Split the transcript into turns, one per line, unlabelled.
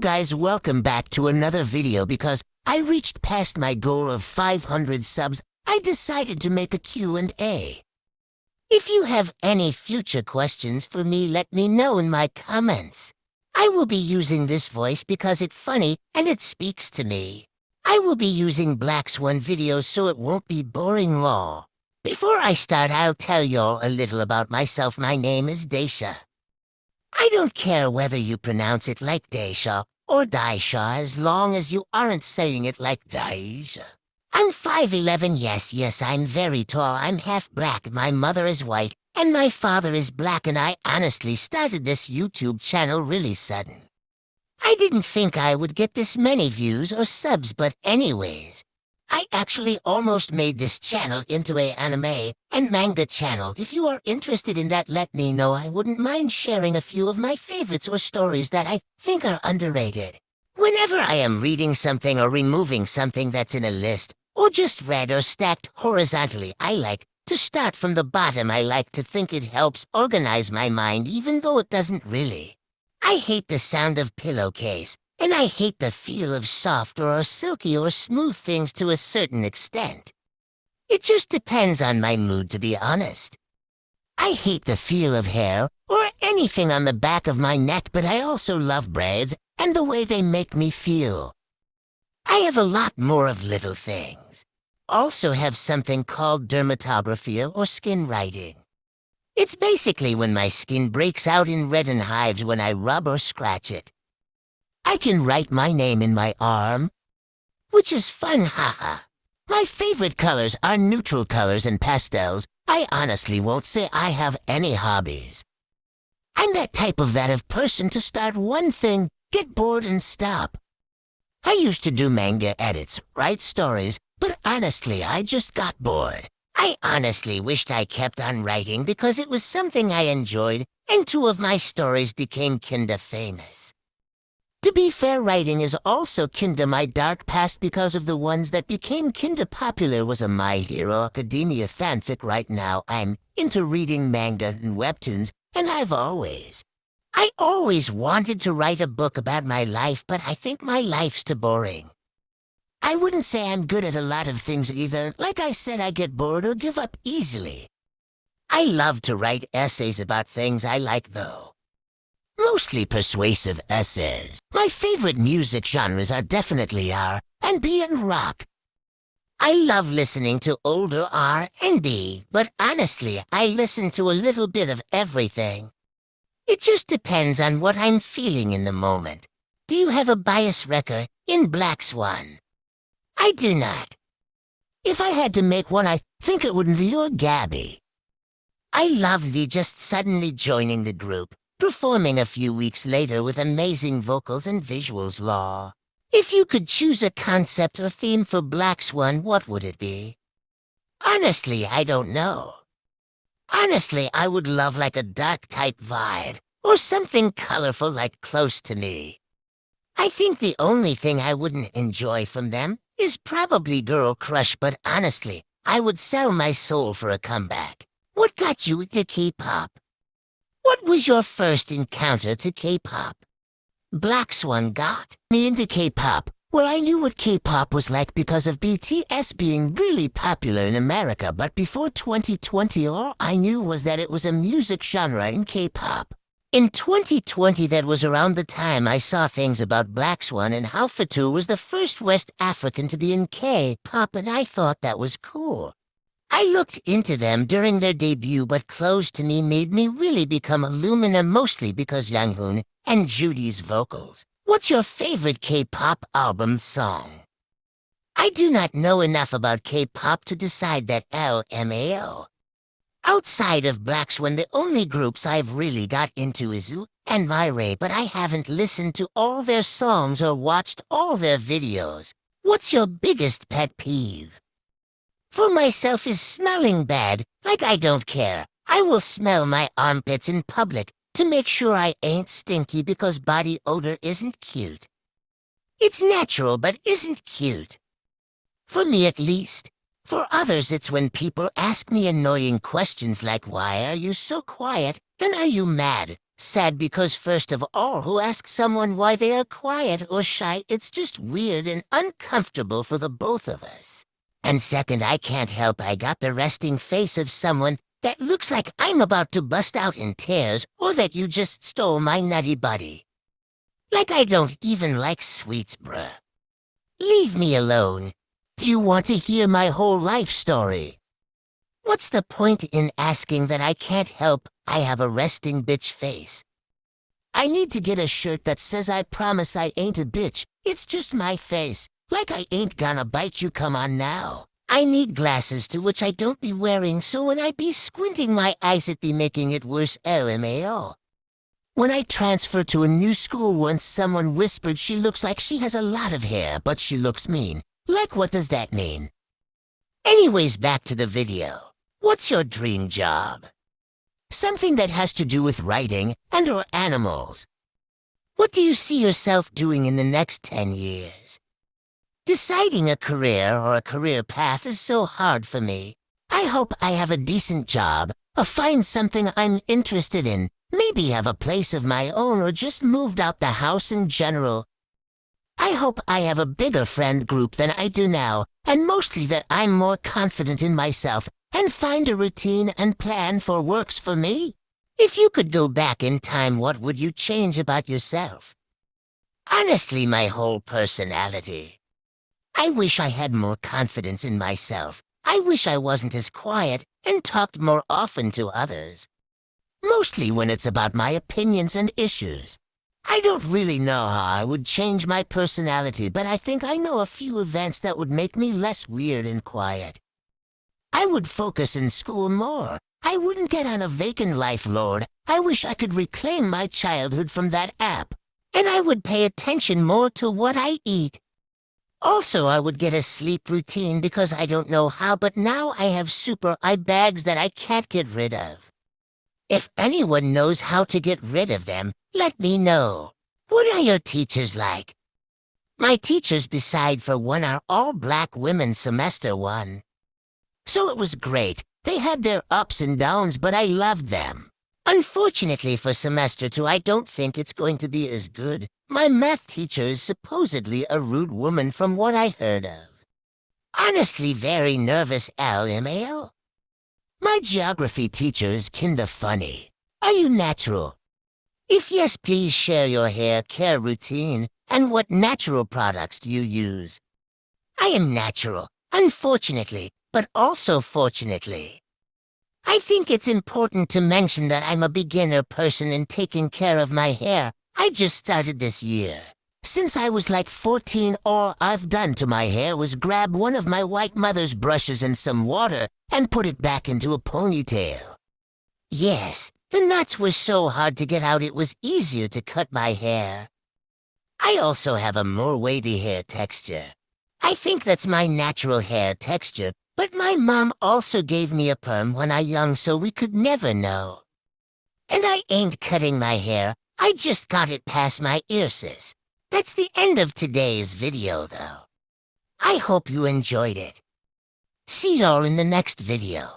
Hello guys, welcome back to another video. Because I reached past my goal of 500 subs, I decided to make a Q&A. If you have any future questions for me, let me know in my comments. I will be using this voice because it's funny and it speaks to me. I will be using Black Swan videos so it won't be boring law. Before I start, I'll tell y'all a little about myself. My name is Daisha. I don't care whether you pronounce it like Daisha or Daisha as long as you aren't saying it like Daisha. I'm 5'11", yes, I'm very tall. I'm half black, my mother is white, and my father is black, and I honestly started this YouTube channel really sudden. I didn't think I would get this many views or subs, but anyways, I actually almost made this channel into an anime and manga channel. If you are interested in that, let me know. I wouldn't mind sharing a few of my favorites or stories that I think are underrated. Whenever I am reading something or removing something that's in a list, or just read or stacked horizontally, I like to start from the bottom. I like to think it helps organize my mind, even though it doesn't really. I hate the sound of pillowcase. And I hate the feel of soft or silky or smooth things to a certain extent. It just depends on my mood, to be honest. I hate the feel of hair or anything on the back of my neck, but I also love braids and the way they make me feel. I have a lot more of little things. Also have something called dermatography or skin writing. It's basically when my skin breaks out in red and hives when I rub or scratch it. I can write my name in my arm, which is fun, haha. My favorite colors are neutral colors and pastels. I honestly won't say I have any hobbies. I'm that type of person to start one thing, get bored and stop. I used to do manga edits, write stories, but honestly I just got bored. I honestly wished I kept on writing because it was something I enjoyed, and 2 of my stories became kinda famous. To be fair, writing is also kinda my dark past because of the ones that became kinda popular was a My Hero Academia fanfic. Right now I'm into reading manga and webtoons, and I always wanted to write a book about my life, but I think my life's too boring. I wouldn't say I'm good at a lot of things either. Like I said, I get bored or give up easily. I love to write essays about things I like though. Mostly persuasive essays. My favorite music genres are definitely R&B and rock. I love listening to older R&B, but honestly, I listen to a little bit of everything. It just depends on what I'm feeling in the moment. Do you have a bias wrecker in Black Swan? I do not. If I had to make one, I think it would be your Gabby. I love the just suddenly joining the group, performing a few weeks later with amazing vocals and visuals. Law. If you could choose a concept or theme for Black Swan, what would it be? Honestly, I don't know. Honestly, I would love like a dark type vibe, or something colorful like Close to Me. I think the only thing I wouldn't enjoy from them is probably Girl Crush, but honestly, I would sell my soul for a comeback. What got you into K-pop? What was your first encounter to K-pop? Black Swan got me into K-pop. Well, I knew what K-pop was like because of BTS being really popular in America, but before 2020 all I knew was that it was a music genre in K-pop. In 2020, that was around the time I saw things about Black Swan and how Fatu was the first West African to be in K-pop, and I thought that was cool. I looked into them during their debut, but Close to Me made me really become a Lumina, mostly because Younghoon and Judy's vocals. What's your favorite K-pop album song? I do not know enough about K-pop to decide that. LMAO. Outside of Black Swan, the only groups I've really got into is Zoo and Myray, but I haven't listened to all their songs or watched all their videos. What's your biggest pet peeve? For myself is smelling bad. Like I don't care. I will smell my armpits in public to make sure I ain't stinky because body odor isn't cute. It's natural but isn't cute. For me at least. For others it's when people ask me annoying questions like why are you so quiet and are you mad? Sad because first of all, who asks someone why they are quiet or shy? It's just weird and uncomfortable for the both of us. And second, I can't help I got the resting face of someone that looks like I'm about to bust out in tears or that you just stole my nutty buddy. Like I don't even like sweets, bruh. Leave me alone. Do you want to hear my whole life story? What's the point in asking that I can't help I have a resting bitch face? I need to get a shirt that says I promise I ain't a bitch. It's just my face. Like I ain't gonna bite you, come on now. I need glasses to which I don't be wearing, so when I be squinting my eyes it be making it worse, LMAO. When I transferred to a new school once, someone whispered she looks like she has a lot of hair, but she looks mean. Like, what does that mean? Anyways, back to the video. What's your dream job? Something that has to do with writing and/or animals. What do you see yourself doing in the next 10 years? Deciding a career or a career path is so hard for me. I hope I have a decent job, or find something I'm interested in, maybe have a place of my own or just moved out the house in general. I hope I have a bigger friend group than I do now, and mostly that I'm more confident in myself and find a routine and plan for works for me. If you could go back in time, what would you change about yourself? Honestly, my whole personality. I wish I had more confidence in myself. I wish I wasn't as quiet and talked more often to others. Mostly when it's about my opinions and issues. I don't really know how I would change my personality, but I think I know a few events that would make me less weird and quiet. I would focus in school more. I wouldn't get on a vacant life, Lord. I wish I could reclaim my childhood from that app. And I would pay attention more to what I eat. Also, I would get a sleep routine because I don't know how, but now I have super eye bags that I can't get rid of. If anyone knows how to get rid of them, let me know. What are your teachers like? My teachers, beside for one, are all black women semester 1. So it was great. They had their ups and downs, but I loved them. Unfortunately for semester 2, I don't think it's going to be as good. My math teacher is supposedly a rude woman from what I heard of. Honestly, very nervous, LMAO. My geography teacher is kinda funny. Are you natural? If yes, please share your hair care routine and what natural products do you use? I am natural, unfortunately, but also fortunately. I think it's important to mention that I'm a beginner person in taking care of my hair. I just started this year. Since I was like 14, all I've done to my hair was grab one of my white mother's brushes and some water and put it back into a ponytail. Yes, the knots were so hard to get out it was easier to cut my hair. I also have a more wavy hair texture. I think that's my natural hair texture, but my mom also gave me a perm when I young, so we could never know. And I ain't cutting my hair, I just got it past my earsis. That's the end of today's video, though. I hope you enjoyed it. See y'all in the next video.